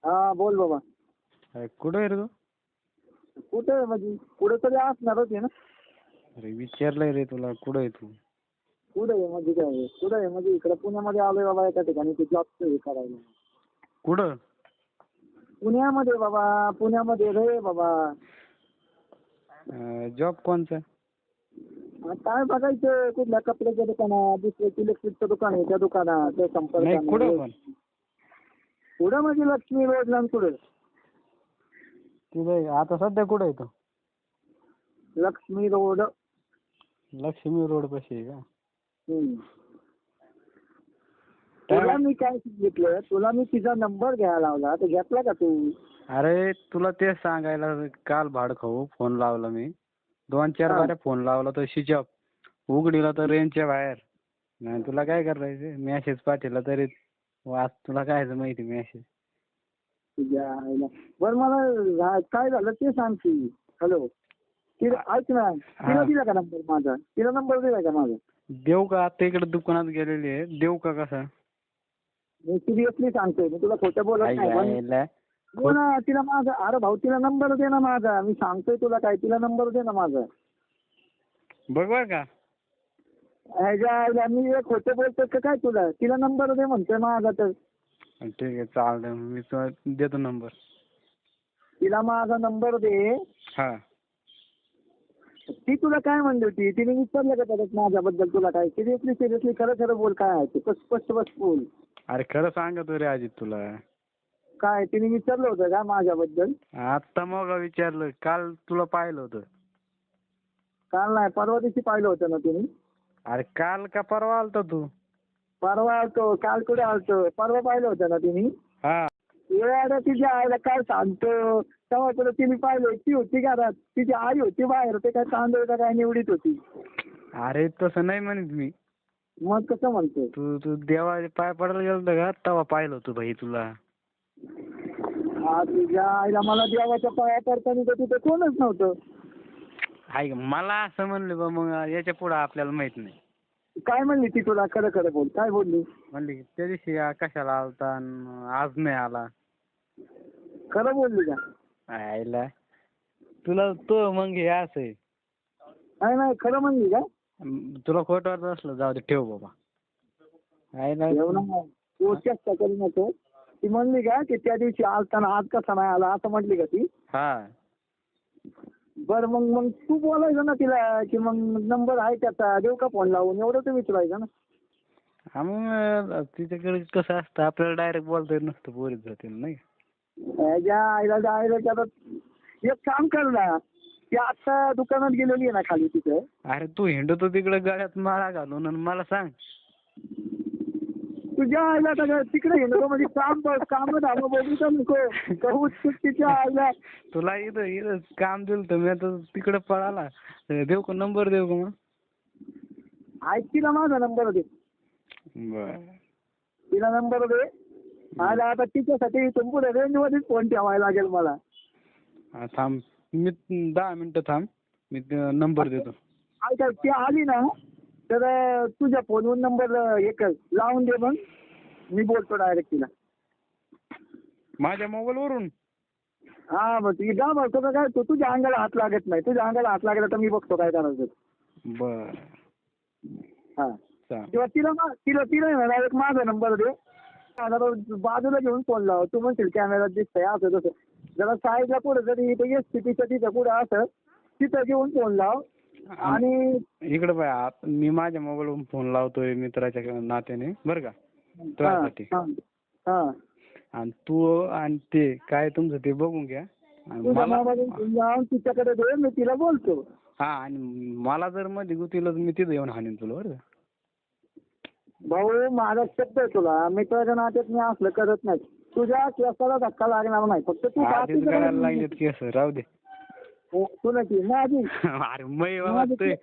हा बोल बाबा. कुठं आहे रे तू? कुठे आहे म्हणजे कुठे तरी असणारच आहे ना. अरे विचारलंय रे तुला, कुठं आहे तू? कुठे आहे म्हणजे काय कुठे आहे म्हणजे इकडे पुण्यामध्ये आलोय बाबा एका ठिकाणी ते जॉबचं हे करायला. कुठं? पुण्यामध्ये बाबा पुण्यामध्ये रे बाबा. जॉब कोणचा? काय बघायचं कुठल्या कपड्याच्या दुकानात दुसऱ्या इलेक्ट्रिकचं दुकान आहे त्या दुकानात त्या नाही कुठं संपर्कात. पण? पुढं म्हणजे लक्ष्मी रोडला आणि पुढे तिथे आता सध्या कुठं आहे तू? लक्ष्मी रोड. लक्ष्मी रोड पाशी आहे का? तुला मी काय सांगितलं तुला मी तिचा नंबर घ्यायला लावला तर घेतला का तू? अरे तुला तेच सांगायला काल भाड खाऊ फोन लावला मी 2-4 बाऱ्या फोन लावला तर स्विच ऑफ, उघडीला तर रेंजच्या बाहेर. नाही तुला काय करायचं, मेसेज पाठवला तरी वाच, तुला काय माहिती मेसेज. तुझ्या आईला बरं मला काय झालं ते सांग की. हॅलो तिला ऐक ना तिला दिला का नंबर माझा? तिला नंबर दिला का माझा? देऊ का? आता इकडे दुकानात गेलेली आहे, देऊ का कसा? मी सिरियसली सांगतोय मी तुला खोटं बोलत नाही पण हो ना तिला माझा. अरे भाऊ तिला नंबर दे ना माझा. मी सांगतोय तुला काय तिला नंबर दे ना माझा. बघ बर का. ह्याच्या आईला मी खोटं बोलतोय का काय तुला? तिला नंबर दे म्हणतोय माझा तर. ठीक आहे चालतंय, मी तुला देतो नंबर. तिला माझा नंबर दे. हा ती तुला काय म्हणली होती? तिने विचारलं का परत माझ्याबद्दल तुला काय? सिरियसली खरं खरं बोल काय आहे ते स्पष्ट बोल. अरे खरं सांगतो रे अजित तुला. काय तिने विचारलं होतं का माझ्याबद्दल? आता मग विचारलं, काल तुला पाहिलं होतं. काल नाही परवा दिवशी पाहिलं होतं ना तुम्ही? अरे काल का परवा आलता तू? परवा आलतो. काल कुठे आलतो? परवा पाहिलं होतं ना तुम्ही? हा एवढ्या तिच्या आईला काय सांगतो तेव्हा तुला तिने पाहिलं. ती होती घरात, तिची आई होती बाहेर. ते काय तांदूळ का काय निवडीत होती. अरे तसं नाही म्हणत मी. मग कसं म्हणतो? तू तू देवाचे पाय पडायला गेलता का तेव्हा पाहिलं होतं भाई तुला. हा तुझ्या आईला मला देवाच्या पाया पडताना तर तिथे कोणच नव्हतं. ऐक मला असं म्हणलं बा, मग याच्या पुढे आपल्याला माहित नाही. काय म्हणली ती तुला? खरं खरं बोल काय बोलली? म्हणली की त्या दिवशी कशाला आलता आणि आज नाही आला. खरं बोलली का? आयला तुला तो मग हे असं आहे. नाही खरं म्हणली का? तुला खोटं वाटत असलं जाऊ दे, ठेव बाबा. एवढं तू चेष्टा करू नको. ती म्हणली का की त्या दिवशी आलताना आज कसा नाही आला असं म्हटली का ती? हा बरं मग तू बोलायचं ना तिला की मग नंबर आहे त्याचा देऊ का फोन लावून एवढं तर विचारायचं ना. हा मग तिच्याकडे कसं असतं आपल्याला डायरेक्ट बोलता येत नसतं, पोरीत जातील नाही. ह्याच्या आईला डायरेक्ट आता एक काम कर ना. ती आता दुकानात गेलेली आहे ना खाली तिथे. अरे तू हिंडतो तिकडे गळ्यात माळा घालून आणि मला सांग. तुझ्या आईला सगळं तिकडे गेलो म्हणजे काम धाम बघू तर नको कहू तिच्या आईला. तुला इथं इथं काम दिलं तर मी आता तिकडे पळाला. देऊ का नंबर, देऊ का मग? ऐक तिला माझा नंबर दे. बर तिला नंबर दे. आणि आता तिच्यासाठी इथून पुढे रेंजमध्येच फोन ठेवायला लागेल मला. हा थांब, मी 10 मिनिटं थांब, मी नंबर देतो. ऐका ती आली ना तर तुझ्या फोनवर नंबर हे कर लावून दे मग मी बोलतो डायरेक्ट तिला. माझ्या मोबाईल वरून? हा मग ती जा बघतो का काय तू तुझ्या अंगाला हात लागत नाही. तुझ्या अंगाला हात लागला तर मी बघतो काय करायचं. बर हा किंवा तिला तिला डायरेक्ट माझा नंबर दे. बाजूला घेऊन फोन लाव. तू म्हणशील कॅमेरा दिसतंय असं तसं. जरा साईडला पुढे जरी इथे एसटीपीच्या तिथं पुढे असं तिथं घेऊन फोन लाव. आणि इकडे पाय, मी माझ्या मोबाईलवरून फोन लावतोय मित्राच्या नात्याने बरं का तुझ्यासाठी. आणि तू आणि ते काय तुमचं ते बघून घ्या. तिच्याकडे दे मी तिला बोलतो. हा आणि मला जर मध्ये गुतीला मी तिथं येऊन हाणीन तुला बरं का. भाऊ माझा शब्द आहे तुला. मित्राच्या नात्यात मी असलं करत नाही. तुझ्या केसाला धक्का लागणार नाही. फक्त तू लागलेत केस राहू दे. तुला की माझी अरे मै वाजतोय